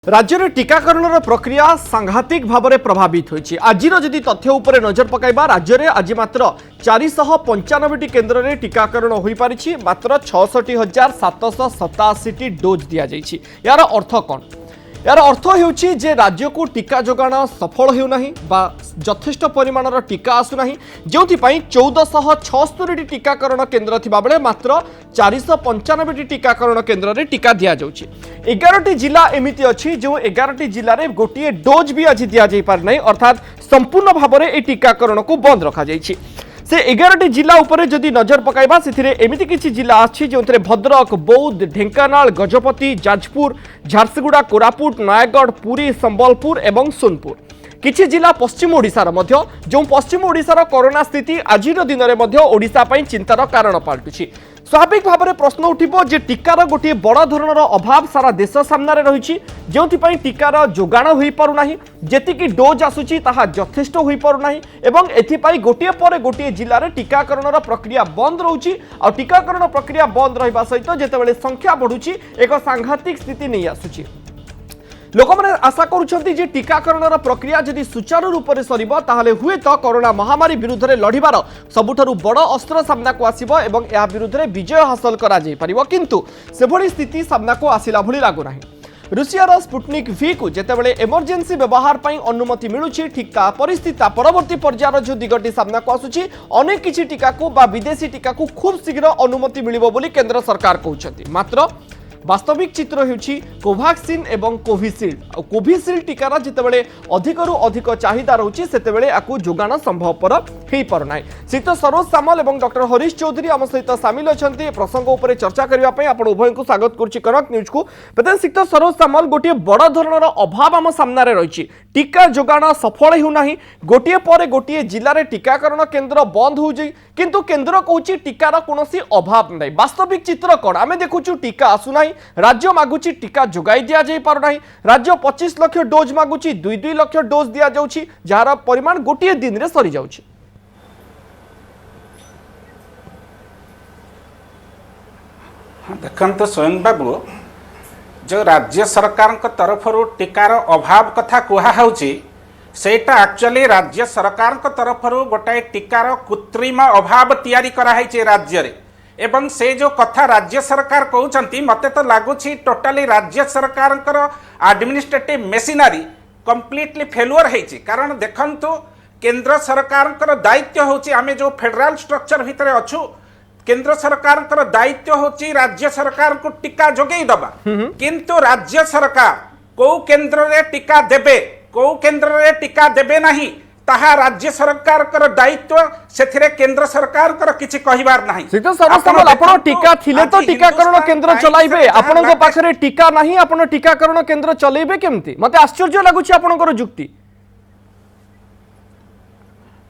राज्य में टीकाकरण प्रक्रिया सांघातिक भाव में प्रभावित होती। आज जदि तथ्य उपर नजर पकाइबा राज्य में आज मात्र 495 केन्द्र में टीकाकरण हो पारिछि। मात्र 66,787 डोज दि जाइछि। यार अर्थ कौन? यार अर्थ होउछि जे राज्य को टीका जोगाण सफल हेउना बा यथेष्ट परिमाणर टीका आसुना, जो 1476 टीकाकरण केन्द्र थिबा बेले मात्र 495 टीकाकरण केन्द्र में टीका दि जाउछि। 11टी जिला एमिति अछि जो 11टी जिले में गोटे डोज भी आज दि जाई पार नै, अर्थात संपूर्ण भाव में ए टीकाकरण को बंद रखा जाइछि। से 11टी जिला उपरे जदि नजर पकाइबा से एमिति किछि जिला आछि जो भद्रक, बौद्ध, ढेंकानाल, गजपति, जाजपुर, झारसुगुड़ा, कोरापुट, नयागढ़, पुरी, संबलपुर एवं सोनपुर। किछि जिला पश्चिम ओडिशार मध्य जो पश्चिम ओडिशार कोरोना स्थिति आज दिन में ओडिशा पई चिंतार कारण पाल्टुछि। स्वाभाविक भाव में प्रश्न उठिबो जे टीकार गोटे बड़ धरणर अभाव सारा देश सामने रही, जो टीकार जोगाण हो पारना, जेतिकी डोज आसुची ताहा यथेष्ट हो पारना एवं एथिपाई गोटे पर गोटे जिले में टीकाकरण प्रक्रिया बंद रोची। और टीकाकरण प्रक्रिया बंद रहा सहित जेतेबेले संख्या बढ़ुची एक सांघातिक स्थिति नहीं आसुची। लोक मैंने आशा करुछंती जे टीकाकरण प्रक्रिया जदि सुचारू रूप से सरिबो ताहले हुए तो कोरोना महामारी विरुद्ध में लड़िबार सबुठारु बड़ अस्त्र सामना को आसिबो एवं या विरुद्ध में विजय हासिल करा जाय परिबो, किंतु सेभली स्थिति सामना को आसिला भली लागु नाही। रूसियार स्पुटनिक V को जेतेबेले इमरजेंसी व्यवहार पई अनुमति मिलुची, ठीक ता परिस्थिति परवर्ती पर्यायर जो दिगटी सामना को आसुची अनेक किछि टीका को बा विदेशी टीका को खूब शीघ्र अनुमति मिलिबो बोली केंद्र सरकार कहउछंती। मात्र वास्तविक चित्र होउछि कोवैक्सीन एवं कोविशील्ड। कोविशील्ड टीकार जितेबाला अधिकरू अधिक चाहिदा रोचे सेतेबेले आकु जोगाण संभवपर हो पारना। श्रीत सरोज सामल और डॉक्टर हरीश चौधरी आम सहित सामिल अच्छा प्रसंग उपर चर्चा करने आप उभय को स्वागत करुच्ची कनक न्यूज को। श्रीत सरोज सामल गोटे बड़ धरणर अभाव आम सामने रही, टीका जोगाण सफल होना, गोटे पर गोटे जिले में टीकाकरण केन्द्र बंद हो किंतु केन्द्र कहूँ टीकार कौन अभाव नहीं। वास्तविक चित्र कौन? आम देखु टीका आसुना, राज्य मागुची टीका जोगाई दि जाई पारना, राज्य 25 लाख डोज मागुची 2 लाख डोज दि जाउची, जार परिमाण गोटे दिन रे सरी जाउची। देखते स्वयं बाबू जो राज्य सरकार तरफ टीकार अभाव कथा कहुची सेटा एक्चुअली राज्य सरकार तरफ गोटाए टीकार कृत्रिम अभाव तैयारी कराई राज्य रे। एवं से जो कथा राज्य सरकार कहते मते तो लगुच टोटाली राज्य सरकार एडमिनिस्ट्रेटिव मेसिनरी कंप्लीटली फेलुअर होती। कारण देखंतु केंद्र सरकार दायित्व होची आमे जो फेडरल स्ट्रक्चर भितर अच्छु, केंद्र सरकार दायित्व होची राज्य सरकार को टीका जोगई दबा, किंतु राज्य सरकार को केंद्र रे टीका देबे को केंद्र रे टीका देबे नहीं ताहा राज्य सरकार कर दायित्व सेथिरे केंद्र सरकार कर किछि कहिबार नाही। श्रीत सरोज सामल आपण टीका थिले तो टीकाकरण केंद्र चलाइबे, आपनको पाखरे टीका नाही आपण टीकाकरण केंद्र चलाइबे केमती? मते आश्चर्य लागुछि आपनकर जुक्ति।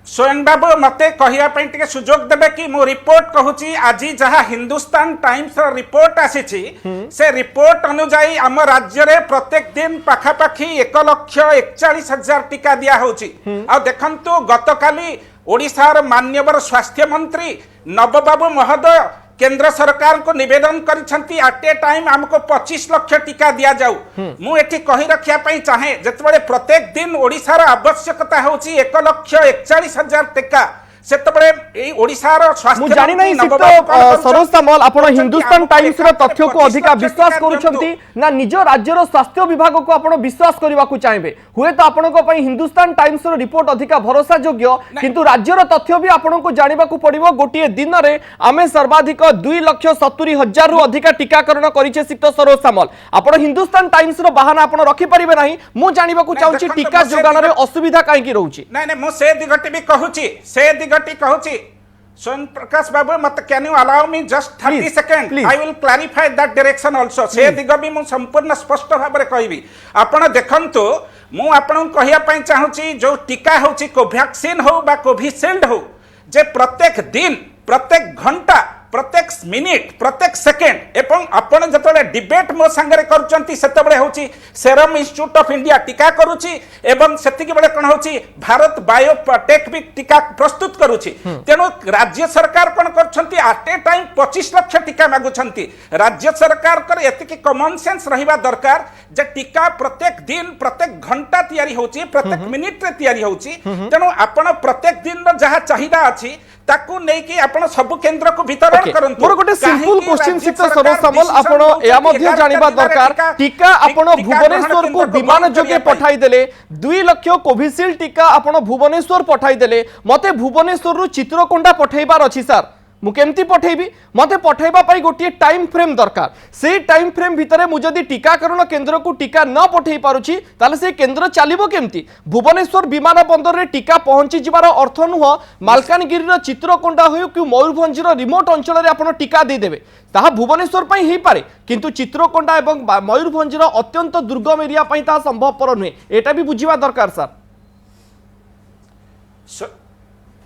स्वयं बाबू मते कहिया पई टिके सुजोग देबे कि मो रिपोर्ट कहूची आज जहां हिंदुस्तान टाइम्स रो रिपोर्ट आसीछि से रिपोर्ट अनुसार आम राज्य रे प्रत्येक दिन पाखापाखी 1,41,000 टीका दिया होची। आ देखंतु गतकाली ओडिशार माननीय स्वास्थ्य मंत्री नवबाबू महोदय केंद्र सरकार को निवेदन करिसंती एट ए टाइम हमको 25 लाख टीका दिया जाऊ। मु एठी कहि रखिया पई चाहे जेतबेले प्रत्येक दिन ओडिशार आवश्यकता होची 1,41,000 टीका सेतबेले एई ओडिशार स्वास्थ्य मु जानि नै सरोज सामल आपण हिंदुस्तान टाइम्स रो तथ्य को अधिका विश्वास करूछंती ना निज राज्य रो स्वास्थ्य विभाग को आपण विश्वास करबा को चाहेबे? हुए तो आपण को पई हिंदुस्तान टाइम्स रो रिपोर्ट अधिका भरोसा योग्य, किंतु राज्य रो तथ्य भी आपण को जानिबा को पड़िबो। गोटे दिन रे आमे सर्वाधिक 2,70,000 रु अधिका टीकाकरण करिचे। श्रीत सरोज सामल आपण हिंदुस्तान टाइम्स रो बहाना आपण रखि परिबे नाही। मु जानिबा को चाहूची टीका जोगाण रे असुविधा काहे की रहउची? नै नै मु से दिगटी भी कहूची से दिगटी कहूची। स्वयं प्रकाश बाबू मत can you allow me just 30 second I will clarify that direction also. से दिग भी मु संपूर्ण स्पष्ट भाव में कहबी। आपण देखंतु मु आपण कहिया पई चाहूची जो टीका होची कोवैक्सीन हो बा कोविशील्ड हो जे प्रत्येक दिन प्रत्येक घंटा प्रत्येक मिनिट प्रत्येक सेकेंड एवं आपण जतले डिबेट मो संगे करूचंती सेतबेले होची सेरम इंस्टीट्यूट ऑफ इंडिया टीका करूची एवं सेतिकी बेले कोन होची भारत बायोटेक भी टीका प्रस्तुत करूची तेणु राज्य सरकार कोन करछंती एट ए टाइम 25 लाख टीका मागुछंती राज्य सरकार कर एतिकी कॉमन सेंस रहिबा दरकार जे टीका प्रत्येक दिन प्रत्येक घंटा तयारी होची प्रत्येक मिनिट रे तयारी होची तेणु आपण प्रत्येक दिन जहा चाहिदा अछि ताकू नै कि आपण सब केंद्र को वितरण करंतु मोर गोटे सिंपल क्वेश्चन सिक्स सरोज सामल आपण या मध्ये जानिबा दरकार टीका आपण भुवनेश्वर को विमान जोगे पठाई देले 2 लाख कोविशील्ड टीका आपण भुवनेश्वर पठाई देले मते भुवनेश्वर रु चित्रकोंडा पठाइबार अछि सर मु केमती पठेबी मते पठेबा पाई गोटे टाइम फ्रेम दरकार से टाइम फ्रेम भितरे मु जदी टीकाकरण केंद्र को टीका न पठेई पारुची ताले से केंद्र चलिबो केमती भुवनेश्वर विमान बंदर रे टीका पहुंची जिबार अर्थ नुह मालकानगिरी रो चित्रकोंडा होय कि मयूरभंज रो रिमोट अंचल रे आपण टीका दे देबे ताहा भुवनेश्वर पाई ही पारे किंतु चित्रकोंडा एवं मयूरभंज रो अत्यंत दुर्गम एरिया पाई ता संभवपर नुहे एटा भी बुझिबा दरकार सर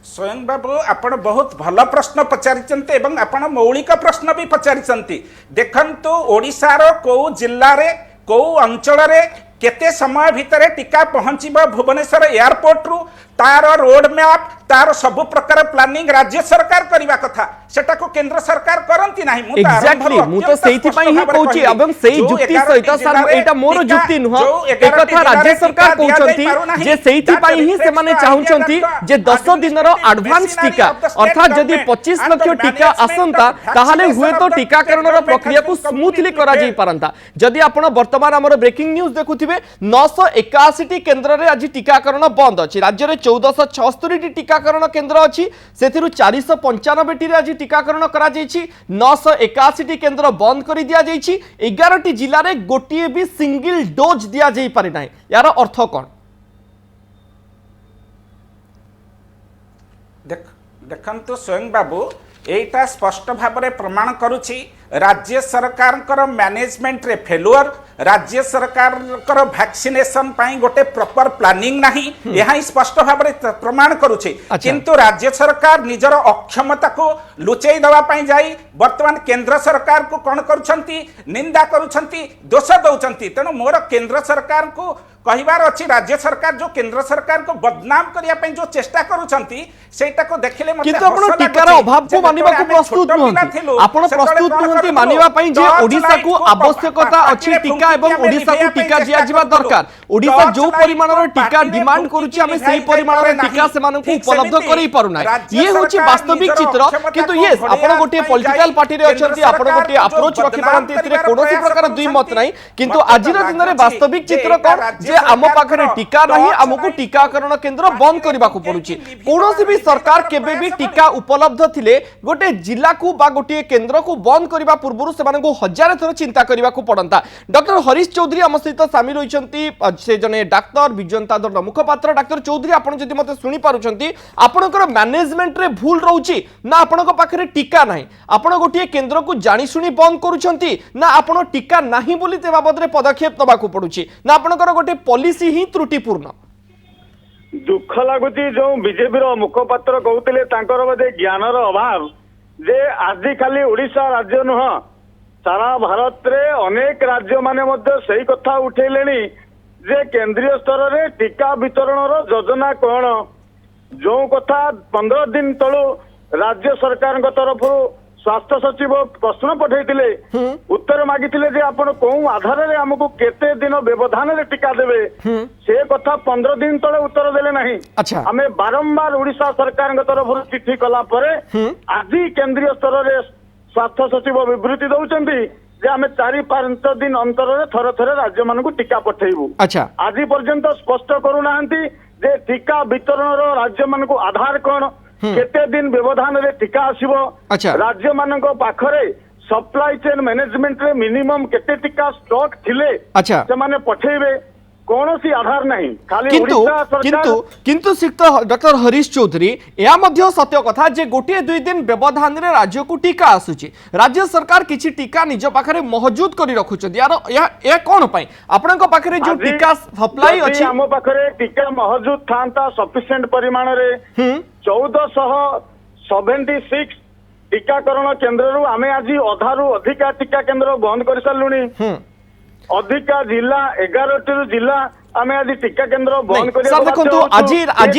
स्वयं बाबू आपण बहुत भल प्रश्न पचारिचंती एवं आपण मौलिक प्रश्न भी पचारिचंती देखंतु ओडिशार को जिल्ला रे को अंचल रे केते समय भितरे टीका पहुंचीबो भुवनेश्वर एयरपोर्ट रु तार रोड मैप तार सब प्रकार प्लानिंग राज्य सरकार करबा कथा सेटा को केंद्र सरकार करंती नाही मु एग्जैक्टली मु तो सेहिति पई ही कहूची एवं सेही जुक्ति सहित सर एटा मोर जुक्ति नुह एक कथा राज्य सरकार कहउचंती जे सेहिति पई ही से माने चाहुचंती जे 10 दिन रो एडवांस टीका अर्थात जदी 25 लाख टीका आसंता ताहाले हुए तो टीकाकरण रो प्रक्रिया को स्मूथली करा जाई परंता जदी आपण वर्तमान हमर ब्रेकिंग न्यूज देखुथिबे 981 टी केंद्र रे आज टीकाकरण बंद अछि राज्य रे 1476 टी टीकाकरण केंद्र अछि सेथिरु 495 टी रे आज टीकाकरण करा जायछि 981 टी केंद्र बंद करि दिया जायछि 11 टी जिल्ला रे गोटिए भी सिंगल डोज दिया जाई पारि नै यार अर्थ कोन देखंतु स्वयं बाबू एटा स्पष्ट भाव में प्रमाण करुछि राज्य सरकार मैनेजमेंट रे फेलुअर राज्य सरकार वैक्सीनेशन पाई गोटे प्रॉपर प्लानिंग नहीं यह स्पष्ट भाव में प्रमाण करुछि किंतु राज्य सरकार निजर अक्षमता को लुचेई दवा पाई जाई वर्तमान केंद्र सरकार को कौन करुछंती निंदा करुछंती दोष दउछंती तेणु मोर केंद्र सरकार को कहिबार अछि राज्य सरकार जो केंद्र सरकार को बदनाम करिया पई जो चेष्टा करुछंती सेटा को देखिले मते किंतु आपण टीकार अभाव को मानिबा को प्रस्तुत नहंती आपण प्रस्तुत नहंती मानिबा पई जे ओडिसा को आवश्यकता अछि टीका एवं ओडिसा को टीका दिया जिबा दरकार ओडिसा जो परिमाणर टीका डिमांड करूछि हमें सेही परिमाणर टीका से मानन को उपलब्ध करै पारु नै ये होछि वास्तविक चित्र किंतु यस आपण गोटे पॉलिटिकल पार्टी रे अछंती आपण गोटे अप्रोच रखि पारंती एतिरे कोनोसी प्रकार दुई मत नै किंतु आजिर दिन रे वास्तविक चित्र कोन जे आम पाखरे टीका नहीं आमको टीकाकरण केंद्र बंद करने को पड़ुछि कोनोसी भी सरकार केबे भी टीका उपलब्ध थिले गोटे जिला को बा गोटे केंद्र को बंद करने पूर्व से माने को हजार थर चिंता करने को पड़ता डॉक्टर हरीश चौधरी आम सहित सामिल होइछंती से जने डाक्टर विजयंता दर मुखपात्र डाक्टर चौधरी आपण जदि मते सुनी पारुछंती आपनकर मैनेजमेंट रे भूल रहउछि ना आपनक पाखरे टीका नाही आपण गोटे केंद्र को जानी सुनी बंद करूछंती ना आपण टीका नाही बोली ते बाबद रे पदक्षेप नबा को पड़ुछि ना आपनकर गोटे पॉलिसी ही त्रुटिपूर्ण दुख लगुच जो बीजेपी मुखपात्र कहते बोधे ज्ञानर अभाव जे आज खाली ओडिशा राज्य नुह सारा भारत रे अनेक राज्य माने सही कथा उठेले जे केंद्रीय स्तर रे टीका वितरण योजना कौन जो कथा 15 दिन तलू राज्य सरकार तरफ स्वास्थ्य सचिव प्रश्न पठेइथिले उत्तर मागिथिले जे आपण कोउ आधार रे हमकु केते दिन व्यवधान रे टीका देबे से कथा 15 दिन तले उत्तर देले नाही हमें बारंबार ओडिशा सरकार तरफ चिट्ठी कला परे आज केंद्रीय स्तर रे स्वास्थ्य सचिव विवृत्ति दउचंती जे हमें 4-5 दिन अंतर रे थर थर राज्य मानकु टीका पठेइबु आज पर्यंत स्पष्ट करूनांती जे टीका वितरण रो राज्य मानकु आधार कोन केते दिन व्यवधान रे टीका आसीबो राज्य मानक पाखरे सप्लाई चेन मैनेजमेंट रे मिनिमम केते टीका स्टॉक थिले से माने पठेइबे कोनोसी आधार नहीं खाली ओडिशा सरकार किंतु सिक्त डॉक्टर हरीश चौधरी या मध्य सत्य कथा जे गोटे 2 दिन व्यवधान रे राज्य को टीका आसुची राज्य सरकार किछि टीका निज पाखरे मौजूद करी रखुछथि यार या कोन पई आपनक पाखरे जो टीका सप्लाई अछि हम पाखरे टीका मौजूद थांता सफिशिएंट परिमाण रे 1476 टीकाकरण केन्द्र आमे आज अधारू अधिका टीका केन्द्र बंद कर सारूनी अधिका जिला 11 जिला आमे आज टीका केन्द्र बंद कर सर देखो आज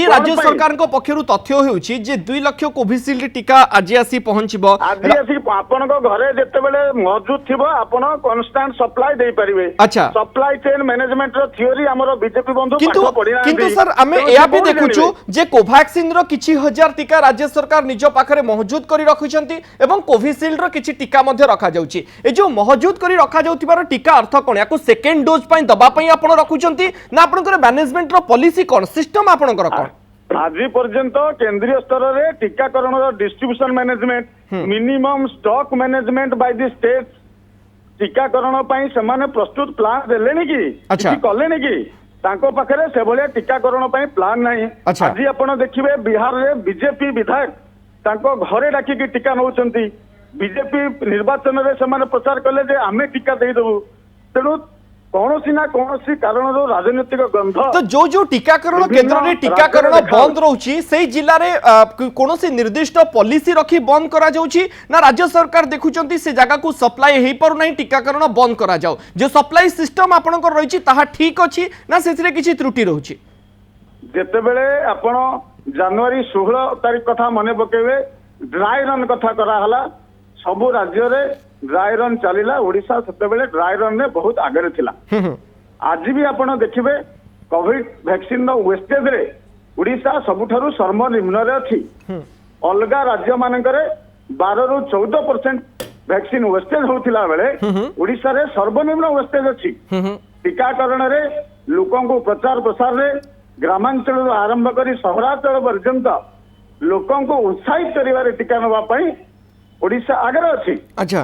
राज्य सरकार को पक्षरु तथ्य होउची जे 2 लाख कोविशील्ड टीका आज आसी पहुंचबो आज आसी आपन को घरे जते बेले मौजूद थिबो आपन कांस्टेंट सप्लाई देई परिबे अच्छा सप्लाई चेन मैनेजमेंट रो थ्योरी हमरो बीजेपी बंधु किंतु पाठ पढिना किंतु सर हमें एया भी देखुछु जे कोवैक्सीन रो किछि हजार टीका राज्य सरकार निज पाखरे मौजूद करी रखुचंती एवं कोविशील्ड रो किछि टीका मध्ये रखा जाउची ए जो मौजूद करी रखा जाउतिबार टीका अर्थ कोन याको सेकेंड डोज पई दबा पई आपण रखुचंती ना आपनकर मैनेजमेंट रो पॉलिसी कोन सिस्टम आपनकर कोन आज पर्यंत केंद्रीय स्तर रे टीकाकरण रो distribution management minimum stock management by the state टीकाकरण पई समान प्रस्तुत प्लान देलेनी की अच्छा। किछि कलेनी की तांको पाखरे से भलिया टीकाकरण पई प्लान नाही अच्छा। आज आपण देखिबे बिहार रे बीजेपी विधायक तांको घरे डाकी की टीका नउचंती बीजेपी निर्वाचन रे समान प्रचार कले जे आमे टीका देई दबु तेनु कौनसी ना कौनसी कारण राजनीतिक गंध तो जो टीकाकरण केन्द्र रे टीकाकरण बंद रहउची सेही जिल्ला रे कोनोसी निर्दिष्ट पॉलिसी रखी बंद करा जाउची ना राज्य सरकार देखुचंती से जगह को सप्लाई हेई पर नहीं टीकाकरण बंद करा जाउ जो सप्लाई सिस्टम आपनकर रहिची ताहा ठीक अछि ना सेथिरे किछि त्रुटि रहउची जेते बेले आपण जनवरी 16 तारीख कथा मने पकेबे ड्राई रन कथा करा हला सबु राज्य रे ड्राई रन चलीला ओडिशा सेते बेले ड्राई रन ने बहुत आगे थिला आज भी आपण देखिबे कोविड वैक्सीन नो वेस्टेज रे ओडिशा सबुठारु सर्वनिम्न रे अछि अलगा राज्य मानकरे 12 रु 14% वैक्सीन वेस्टेज होथिला बेले ओडिशा रे सर्वनिम्न वेस्टेज अछि टीकाकरण रे लोकन को प्रचार प्रसार रे ग्रामांचल आरंभ करी सहरांचल पर्यंत लोकन को उत्साहित करिवारे टीका नवा पई ओडिशा आगे अछि अच्छा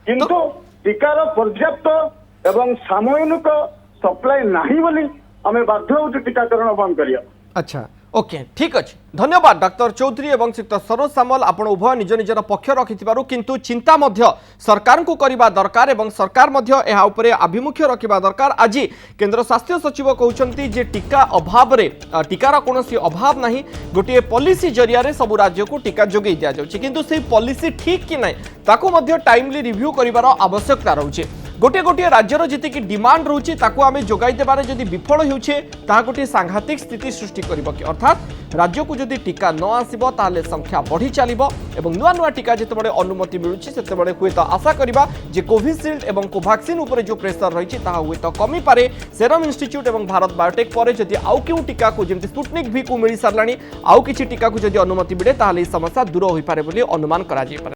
किंतु टीकार पर्याप्त एवं सामूहिक सप्लाई नाही बोली आमे बाध्य होउ टीकाकरण बंद करिया अच्छा ओके ठीक अच्छे धन्यवाद डॉक्टर चौधरी एवं श्रीयुक्त सरोज सामल आपण उभय निज निजर पक्ष रखिथिबारु किंतु चिंता मध्य सरकार को करिबा दरकार एवं सरकार मध्य एहा उपरे आभिमुख्य रखिबा दरकार आज केंद्र स्वास्थ्य सचिव कहउचंती जे टीका अभाव रे टीकार कोनोसी अभाव नाही गोटे पॉलिसी जरिया रे सब राज्य को टीका जोगै दिया जाउची किंतु सेही पॉलिसी ठीक कि नै ताको मध्य टाइमली रिव्यू करिवार आवश्यकता रहउची गोटे गोटे राज्यर जी की डिमांड रोचे ताको आमे जोगाई देबारे जदि विफल होउछे ता गोटे सांघातिक स्थिति सृष्टि करिबो कि अर्थात राज्य को जदि टीका न आसीबो ताले संख्या बढ़ी चलिबो एवं नुआ नुआ टीका जेतेबेले अनुमति मिलुछि सेतेबेले हुए तो आशा करिबा जे कोविशील्ड एवं कोवैक्सीन उपरे जो प्रेशर रहिछि ताहा हुए तो कमी पारे सेरम इंस्टीट्यूट एवं भारत बायोटेक परे जदि आउ केउ टीका को जेमति स्पुटनिक भी को मिली सारलानी आउ किछि टीका को जदि अनुमति मिले ताले समस्या दूर होई पारे बोली अनुमान करा जाय पारे।